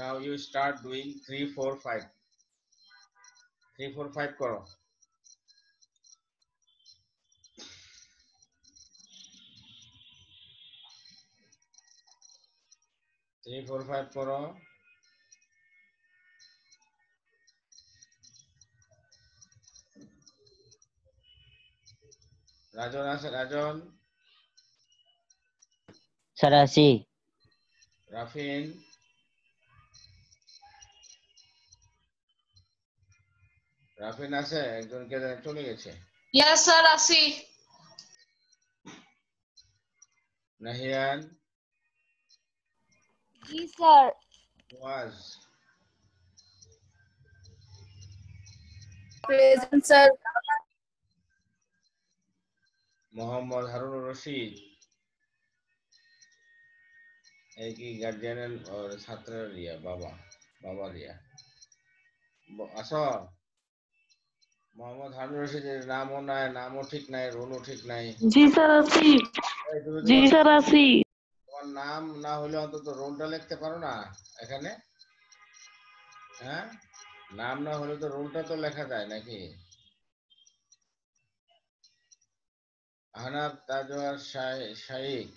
Now you start doing 3 4 5. 3 4 5 করো। 3 4 5 করো। রাজন আছে, রাজন। স্যার আছি। রাফিন। রাফিন আছে, একজনকে চলে গেছে। ইয়েস স্যার আছি। নাহিয়ান। জি স্যার। ওয়াজ। Present sir. মোহাম্মদ হারুনুর রশিদ। এই কি গার্জিয়ান और ছাত্র রিয়া, বাবা রিয়া আসো। মোহাম্মদ হারুনুর রশিদের নামও নাই, নামও ঠিক নাই, রোলও ঠিক নাই। জি স্যার আছি। জি স্যার আছি। তোমার নাম না হলে অন্তত রোলটা লিখতে পারো না এখানে? হ্যাঁ, নাম না হলে তো রোলটা তো লেখা যায় নাকি? আহনাব তাজওয়ার শাইখ।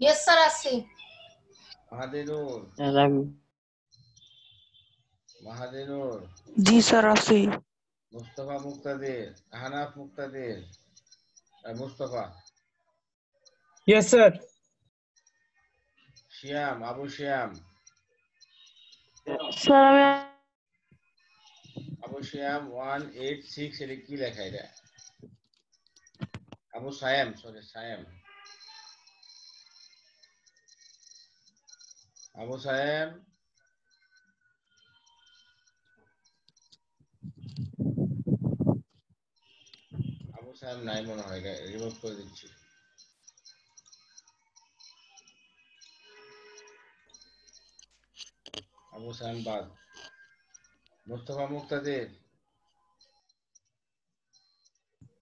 ইয়েস স্যার আছি। মাহাদিনুর। মাহাদিনুর। জি স্যার আছি। Mustafa Muktadir. Ahnaf Muktadir. Mustafa. Yes, sir. Shiyam, Abu Shiyam. Sir আমি আবু শিয়াম 186, এটা কি লেখা এটা? আবু সায়েম, সরি সায়েম। আবু সায়েম। আবু সায়েম নাই মনে হয়, রিমুভ করে দিচ্ছি। আবু সায়েম বাদ। Mustafa Muktadir.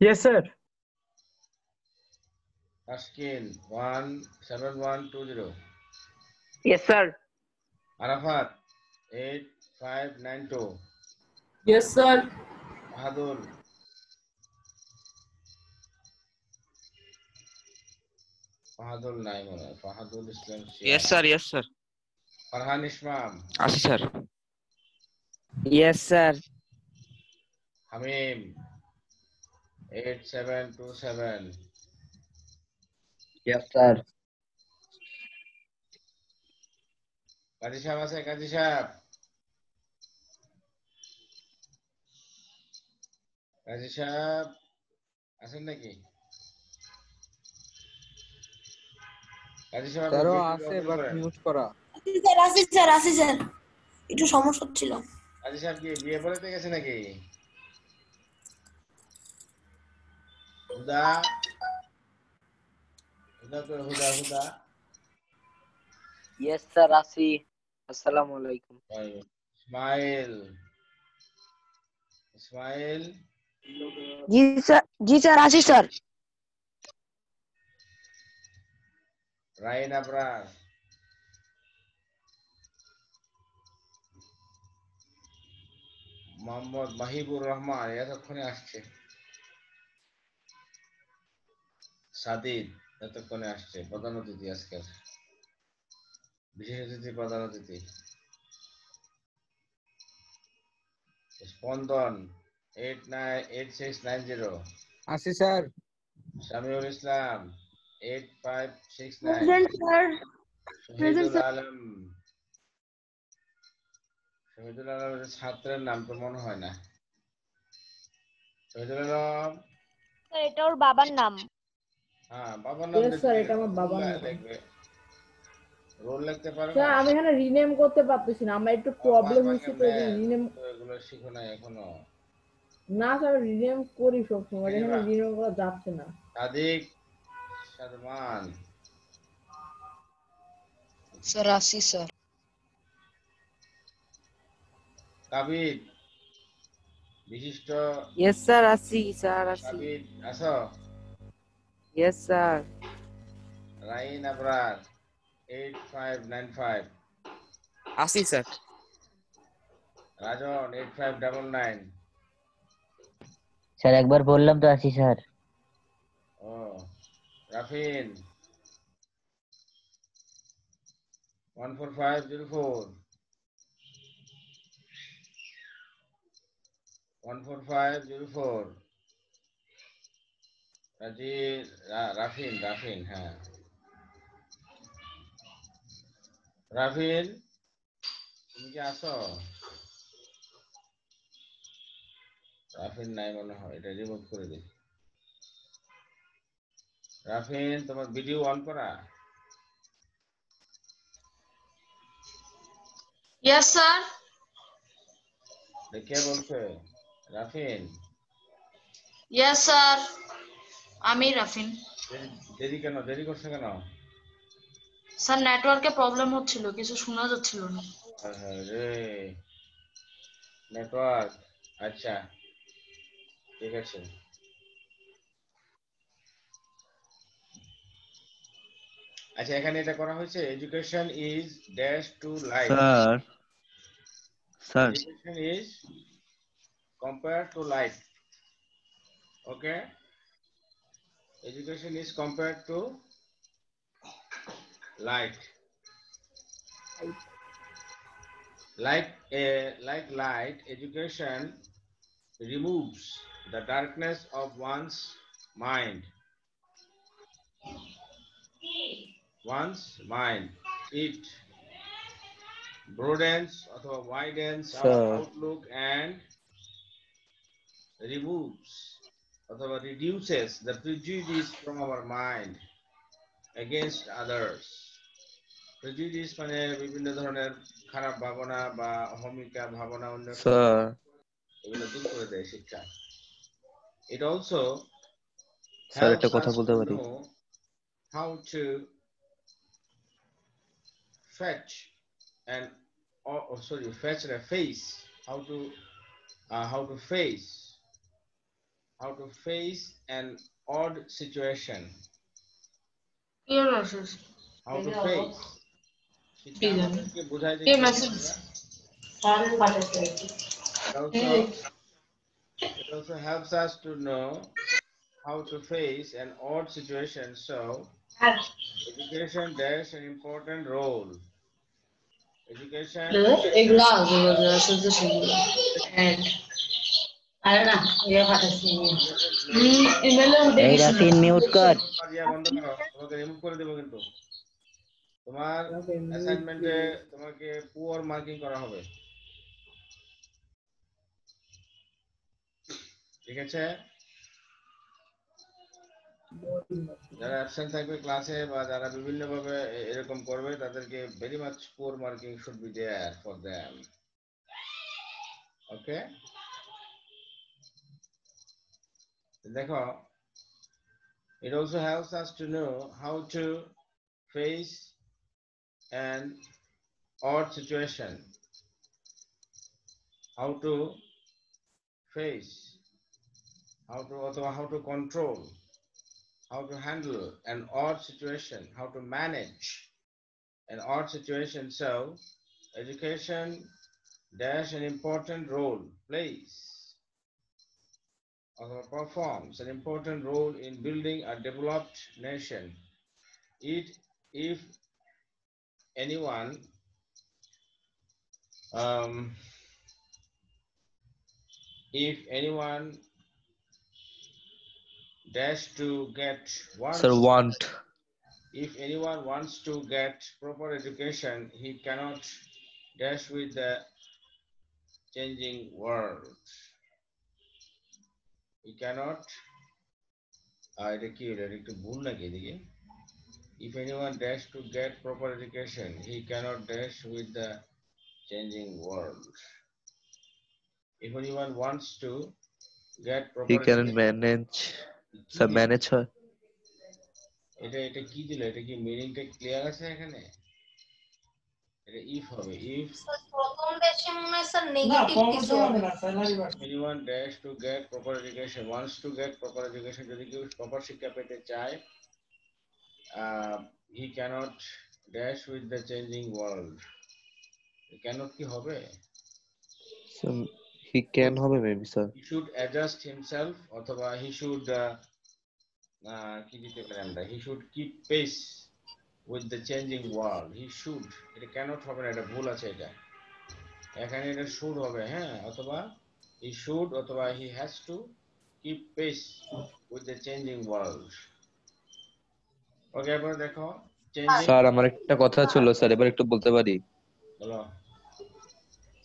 Yes, sir. Taskin 17120। Yes, sir. Arafat 8592। Yes sir. Bahadur. Bahadur নাই মনে হয়, বাহাদুর ইসলাম Yes, শিয়া। sir. Yes, sir. Farhan Ismam. আছি স্যার। Yes, sir. হামিম 8727। Yes, sir. কাজী সাহেব আছে, কাজী সাহেব। কাজী সাহেব আছেন নাকি? কাজী সাহেব স্যারও আছে বাট মিউট করা। স্যার আছি স্যার, আছি স্যার, একটু সমস্যা ছিল। কাজী সাহেব কি বিয়ে পড়াতে গেছে নাকি? হুদা, হুদা তো হুদা হুদা। Yes, sir. আছি। আসসালামু আলাইকুম। ইসমাইল, ইসমাইল। জি স্যার আছি স্যার। রাইন আবরার। মোহাম্মদ মাহিবুর রহমান এতক্ষণে আসছে। সাদিদ এতক্ষণে আসছে, প্রধান অতিথি আজকের, বিশেষ অতিথি, প্রধান অতিথি। স্পন্দন 8690। আছি sir. Shamiul Islam 8569। Present sir. Shahidul Alam. Shahidul আলমের ছাত্রের নাম তো মনে হয় না। শহীদুল আলম। স্যার এটা ওর বাবার নাম। হ্যাঁ, বাবার নাম ইয়েস স্যার, এটা আমার বাবার নাম। লিখবে, রোল লিখতে পারো স্যার না? আমি এখানে রিনেম করতে পারতেছি না, আমার একটু প্রবলেম হচ্ছে তো রিনেম। তো এগুলো শিখো না এখনো? না স্যার, রিনেম করি সব সময়, এখানে রিনেম করা যাচ্ছে না। সাদিক সাদমান। স্যার আছি স্যার। কাবিদ বিশিষ্ট। Yes, sir. আছি স্যার আছি। কাবিদ আছো? Yes, sir. রাইন আবরার 8595। আসি স্যার। রাজন 8599। স্যার একবার বললাম তো আসি স্যার। ও রাফিন 14504। 14504। রাফিন রাফিন, হ্যাঁ রাফিন, তুমি কি আসো? রাফিন নাই মনে হয়, এটা রিমুভ করে দিই। রাফিন, তোমার ভিডিও অন করা? Yes sir. কে বলছে? রাফিন? ইয়েস স্যার, আমি রাফিন। দেরি কেন, দেরি করছে কেন? স্যার নেটওয়ার্কে প্রবলেম হচ্ছিল, কিছু শোনা যাচ্ছিল না। রে নেটওয়ার্ক, আচ্ছা ঠিক আছে। আচ্ছা, এখানে এটা করা হয়েছে, education is dash to life. Sir sir education is compared to life. Okay, education is compared to light. Like light, education removes the darkness of one's mind. It broadens or widens our outlook and removes or reduces the prejudice from our mind against others. Prejudice মানে বিভিন্ন ধরনের খারাপ ভাবনা বা অহমিকা ভাবনা অন্য এগুলো দূর করে দেয় শিক্ষা। It also helps us to know how to face an odd situation. How to face শিক্ষা আমাদেরকে বোঝায় যে it also helps us to know how to face an odd situation. So education plays an important role. Education এই রাফিন mute কর। বন্ধ করো, তোমাকে রিমুভ করে দেবো কিন্তু। তোমার অ্যাসাইনমেন্টে তোমাকে পুয়ার মার্কিং করা হবে, ঠিক আছে? যারা অ্যাবসেন্ট থাকবে ক্লাসে বা যারা বিভিন্ন ভাবে এরকম করবে তাদেরকে very much poor marking should be there for them. Okay, দেখো, it also helps us to know how to face an odd situation, how to face, how to control, how to handle an odd situation, how to manage an odd situation. So education plays an important role or performs an important role in building a developed nation. If anyone dash to get if anyone wants to get proper education, he cannot dash with the changing world. He cannot if anyone dash to get proper education, he cannot dash with the changing world. If anyone wants to get proper he can education, manage her. এটা কি দিল? এটা কি মিনিংটা clear আছে এখানে? এটা if হবে, ইফ প্রথম দেশে মনে হয় স্যার নেগেটিভ কিছু হবে না। anyone dash to get proper education, wants to get proper education, যদি কেউ প্রপার শিক্ষা পেতে চায়, he cannot dash with the changing world. Cannot কি হবে? So he can হবে maybe sir. He should adjust himself অথবা he should কি দিতে পারি আমরা, he should keep pace with the changing world. He should, এটা ক্যানট হবে না, এটা ভুল আছে। এটা এখানে এটা should হবে, হ্যাঁ, অথবা he should অথবা he has to keep pace with the changing world. ওকে, এবার দেখো চেঞ্জিং। স্যার আমার একটা কথা ছিল স্যার, এবার একটু বলতে পারি? বলো।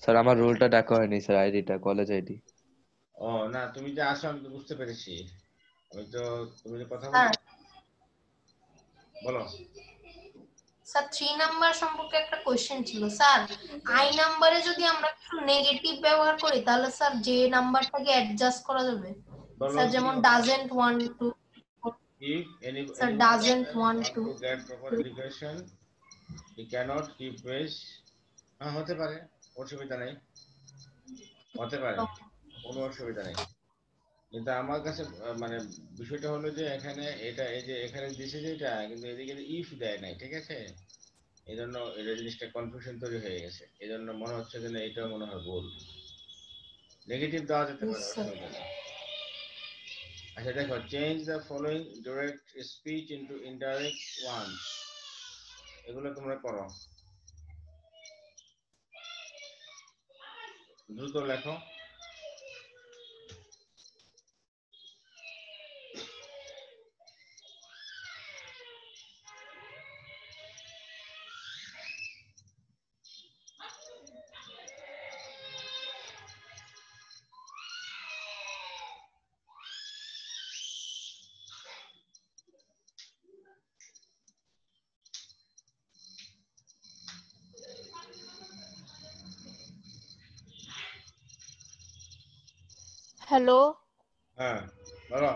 স্যার আমার রোলটা ডাকা হয়নি স্যার, আইডিটা, কলেজ আইডি। ও না, তুমি যে আসো আমি তো বুঝতে পেরেছি, আমি তো, তুমি যে কথা স্যার বলো। স্যার 3 নাম্বার সম্পর্কে একটা কোশ্চেন ছিল স্যার। আই নাম্বারে যদি আমরা একটু নেগেটিভ ব্যবহার করি তাহলে স্যার যে নাম্বারটাকে অ্যাডজাস্ট করা যাবে স্যার, যেমন doesn't want to, if any sir any doesn't person want want to. to get proper education he cannot keep pace। হ্যাঁ, হতে পারে, অসুবিধা নেই, হতে পারে, কোনো অসুবিধা নেই। কিন্তু আমার কাছে মানে বিষয়টা হলো যে এখানে এটা, এই যে এখানে দিছে যেটা, কিন্তু এদিকে ইফ দেয় নাই, ঠিক আছে? এই জন্য এটা জিনিসটা কনফিউশন তৈরি হয়ে গেছে। এই জন্য মনে হচ্ছে যে না, এটাও মনে হয় ভুল। নেগেটিভ দেওয়া যেতে পারে, অসুবিধা নেই। আচ্ছা দেখো, change the following direct speech into indirect ones, এগুলো তোমরা করো, দ্রুত লেখো। হ্যালো হ্যাঁ, বলো।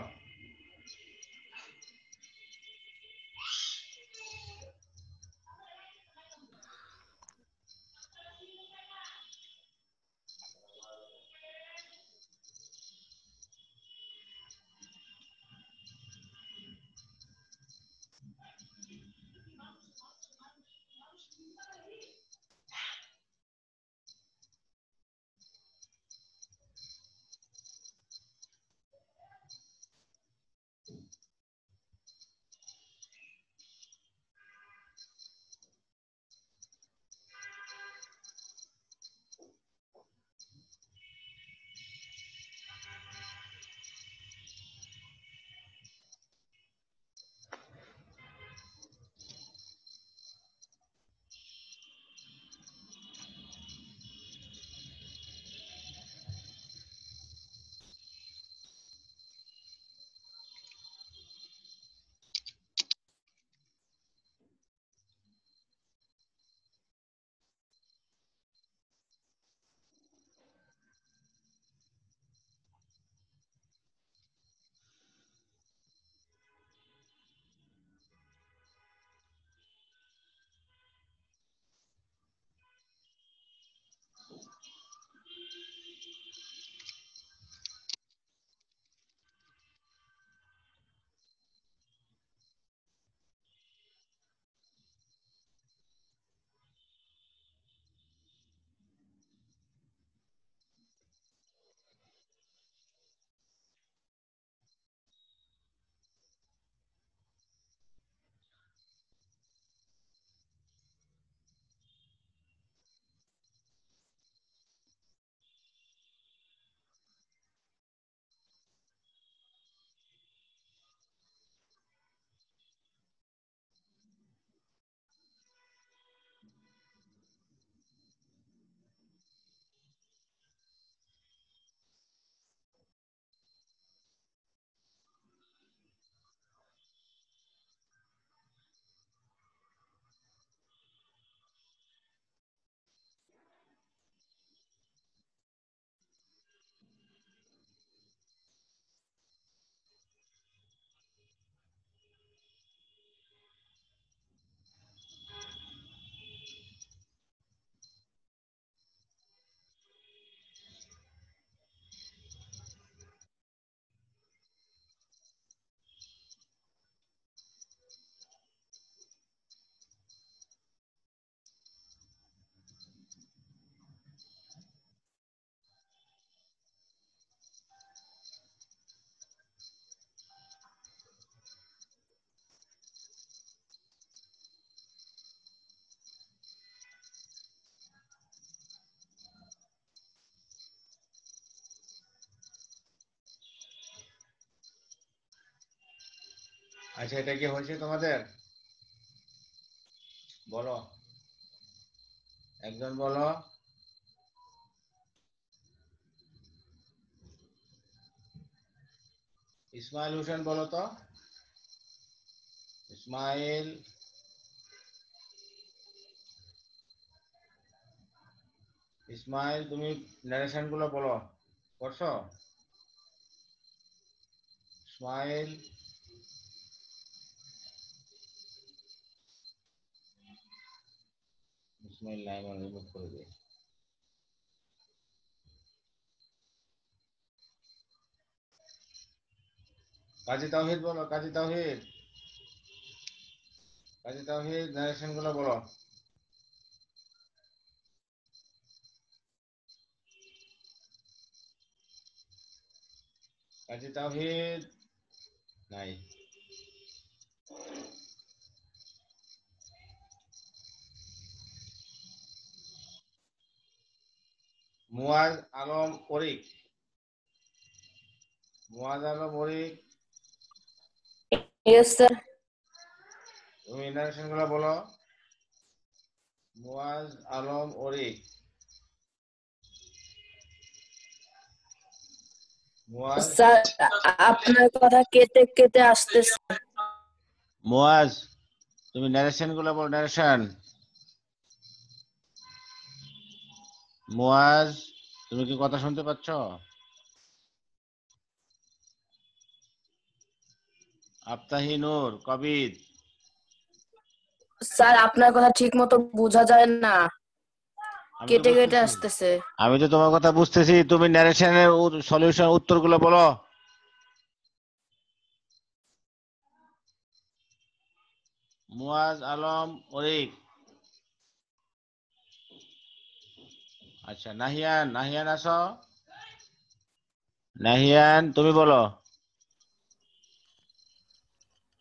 আচ্ছা, এটা কি হয়েছে তোমাদের? বলো, একজন বলো। ইসমাইল হোসেন বলো তো। ইসমাইল, ইসমাইল তুমি নারেশন গুলো বলো, করছো? ইসমাইল, ইসমাইল লাইন রিমুভ করে দিই। কাজী তাওহীদ বলো, কাজী তাওহীদ, কাজী তাওহীদ নারেশন গুলো বলো। কাজী তাওহীদ নাই। Muaz Alam Orik, Muaz Alam Orik, Yes, sir. তুমি নারেশন গুলো বলো। মুয়াজ আলম ওরিক, মুয়াজ, স্যার আপনার কথা কেটে কেটে আসতেছে। মুয়াজ তুমি নারেশন গুলো বলো, নারেশন। মুয়াজ তুমি কি কথা শুনতে পাচ্ছ? আফতাহি নূর, কবির। স্যার আপনার কথা ঠিক মতো বোঝা যায় না, আমি তো কেটে কেটে বুঝতেছি, আসতেছে। আমি তো তোমার কথা বুঝতেছি, তুমি নারেশনের সলিউশন উত্তরগুলো বলো। মুয়াজ আলম ওরিক। আচ্ছা, নাহিয়ান, নাহিয়ান আসো। নাহিয়ান তুমি বলো।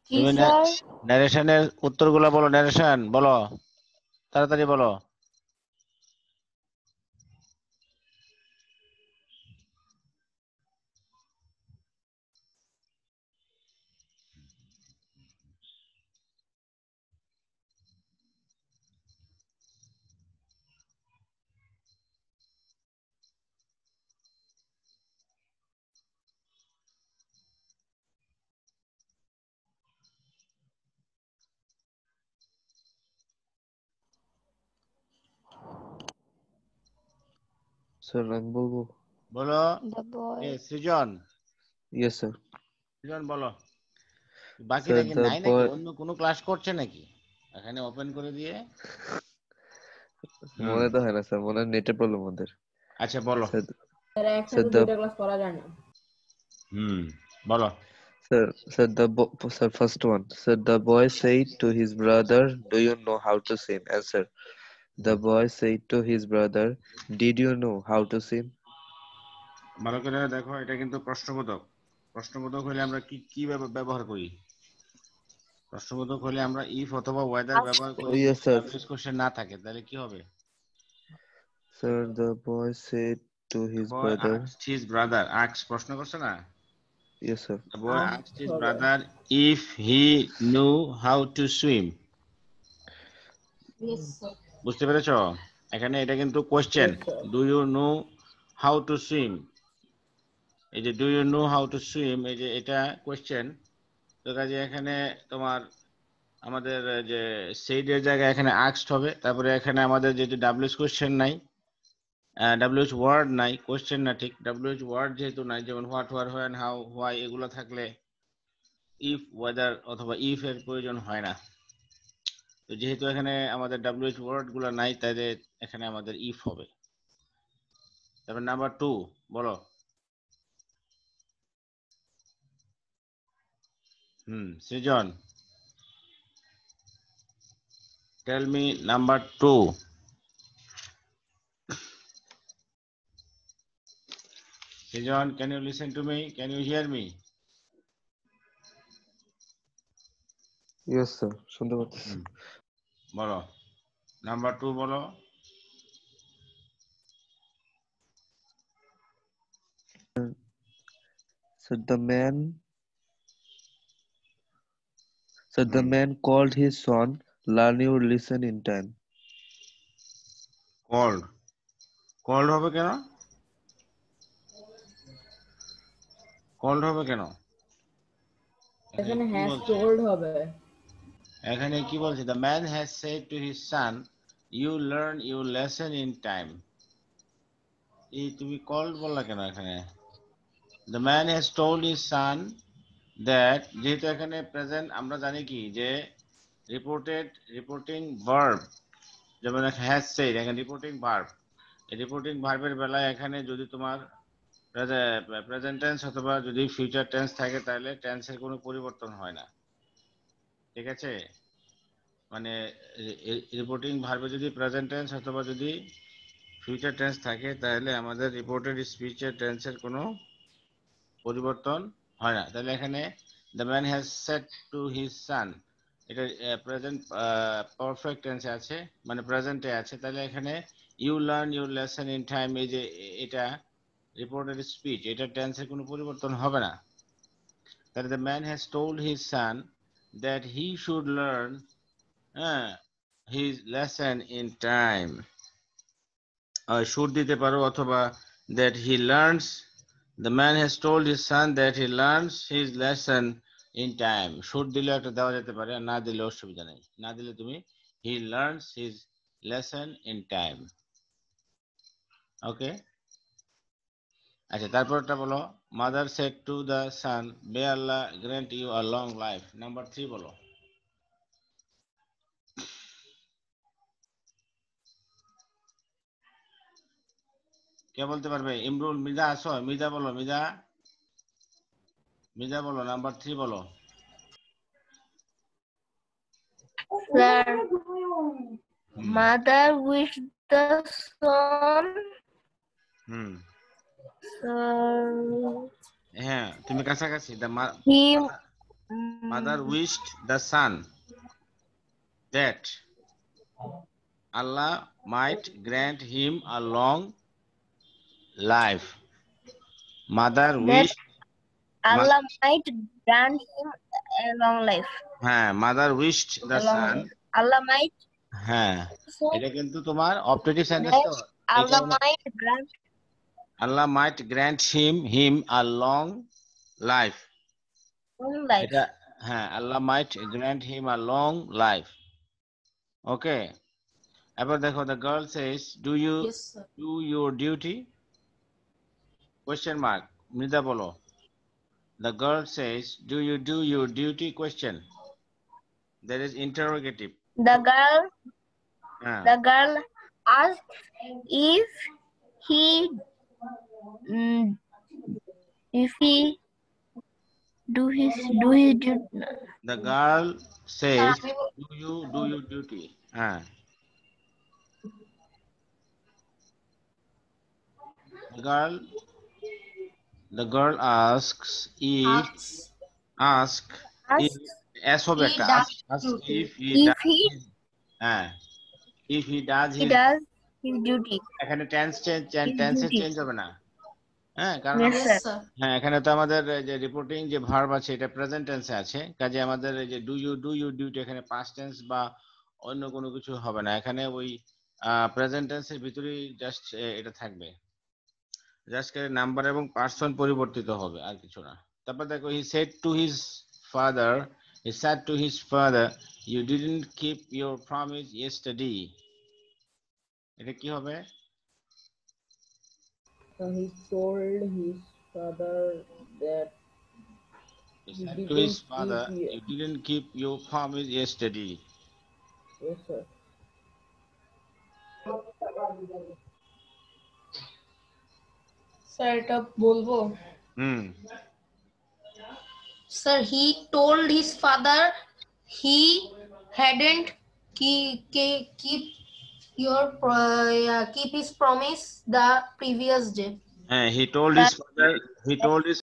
জি তুমি স্যার। নারেশনের উত্তরগুলো বলো, নারেশন বলো, তাড়াতাড়ি বলো। স্যার আমি বলবো? বলো। The boy. Srijan, yes sir. Srijan বলো। বাকিরা স্যার কি দ্য নাই নাকি? বয়, অন্য কোনো ক্লাস করছে নাকি? এখানে ওপেন করে দিয়ে। মনে তো হয় না স্যার, মনে হয় নেটের প্রবলেম ওদের। আচ্ছা বলো। স্যার স্যার স্যার একসাথে দ্য দুইটা ক্লাস করা যায় না। বলো। Sir, sir, first one. Sir, the boy said to his brother, "Do you know how to swim?" Answer. The boy said to his brother, "Did you know how to swim?" ভালো করে দেখো, এটা কিন্তু প্রশ্নবোধক। প্রশ্নবোধক হলে আমরা কি কি ব্যবহার করি? প্রশ্নবোধক হলে আমরা ইফ অথবা ওয়েদার ব্যবহার করি, Oh, yes, যদি sir. ডাব্লিউএস কোশ্চেন না থাকে তাহলে কি হবে? Sir, the boy said to his boy brother, asked his brother, ask প্রশ্ন করছে না? yes, sir. The boy asked his হবে। brother if he knew how to swim. Yes, sir. বুঝতে পেরেছো? এখানে এটা কিন্তু question. Yes, sir. Do you know how to swim, এই যে do you know how to swim, এই যে এটা কোশ্চেন। তো কাজে এখানে তোমার আমাদের যে সেইডের জায়গায় এখানে আস্কড হবে, তারপরে এখানে আমাদের যেটি ডাব্লিউএস কোশ্চেন নাই, ডাব্লিউএস ওয়ার্ড নাই, কোশ্চেন না ঠিক, ডাব্লিউএস ওয়ার্ড যেহেতু নাই, যেমন what, where, when, how, why, এগুলো থাকলে ইফ, ওয়েদার অথবা ইফ এর প্রয়োজন হয় না। তো যেহেতু এখানে আমাদের ডাব্লিউএইচ ওয়ার্ড গুলো নাই, তাই এখানে আমাদের ইফ হবে। তারপর নাম্বার 2 বলো। Srijan, tell me number 2। Srijan, can you listen to me? Can you hear me? Yes, sir. শুনতে পাচ্ছি। বলো, নাম্বার 2 বলো। So the man So the man called his son, learn your lesson in time. Called হবে কেন? Called হবে কেন? এখানে has told হবে। এখানে কি বলছে? The man has said to his son, you learn your lesson in time. এই তুমি কল্ড বললা কেন এখানে? The man has told his son that, যেহেতু এখানে প্রেজেন্ট আমরা জানি কি যে রিপোর্টিং ভার্ব, যেমন has said এখানে রিপোর্টিং ভার্ব, এই রিপোর্টিং ভার্বের বেলায় এখানে যদি তোমার প্রেজেন্ট টেন্স অথবা যদি ফিউচার টেন্স থাকে তাহলে টেন্সের কোনো পরিবর্তন হয় না, ঠিক আছে? মানে রিপোর্টিং ভার্বে যদি প্রেজেন্ট টেন্স অথবা যদি ফিউচার টেন্স থাকে তাহলে আমাদের রিপোর্টেড স্পিচের টেন্সের কোনো পরিবর্তন হয় না। তাহলে এখানে the man has said to his son, এটা প্রেজেন্ট পারফেক্ট টেন্সে আছে, মানে প্রেজেন্টে আছে। তাহলে এখানে you learn your lesson in time, এই যে এটা রিপোর্টেড স্পিচ, এটা টেন্সের কোনো পরিবর্তন হবে না। তাহলে the man has told his son that he should learn his lesson in time. Should দিতে পারো অথবা that he learns, the man has told his son that he learns his lesson in time. should দিলে একটা দেওয়া যেতে পারে, না দিলে অসুবিধা নেই, না দিলে তুমি he learns his lesson in time. ওকে, আচ্ছা তারপরটা বলো। mother said to the son, may Allah grant you a long life. Number 3 বলো। কে বলতে পারবে? ইমরুল, মিদা আসো, মিদা বলো, মিদা বলো, নাম্বার 3 বলো। Sir, mother wished the son. হ্যাঁ তুমি কাছাকাছি। He mother wished the son that Allah might grant him a long life. Mother wished Allah might grant him a long life. হ্যাঁ, mother wished the son. Allah might. হ্যাঁ, এটা কিন্তু তোমার optative sentence তো। Allah might grant him a long life. এটা হ্যাঁ, Allah might grant him a long life. ওকে, এবার দেখো, the girl says, do you do your duty? Question mark. Mrida বলো। The girl says, do you do your duty? Question. There is interrogative. The girl asked if he do his duty. The girl says, do you do your duty? The girl asks if if he does his duty. এখানে tense change হবে না। হ্যাঁ, কারণ হ্যাঁ এখানে তো আমাদের যে রিপোর্টিং যে ভার্ব আছে এটা প্রেজেন্ট টেন্সে আছে, কাজে আমাদের এই যে ডু ইউ ডিউটি এখানে পাস্ট টেন্স বা অন্য কোনো কিছু হবে না, এখানে ওই প্রেজেন্ট টেন্সের ভিতরেই জাস্ট এটা থাকবে, জাস্ট নাম্বার এবং পার্সন পরিবর্তিত হবে, আর কিছু না। তারপর দেখো, he said to his father you didn't keep your promise yesterday. এটা কি হবে? So he told his father that he said to his father, you didn't keep your promise yesterday. Yes, sir. Sir এটা বলবো? Sir, he told his father he hadn't keep his promise the previous day. He told his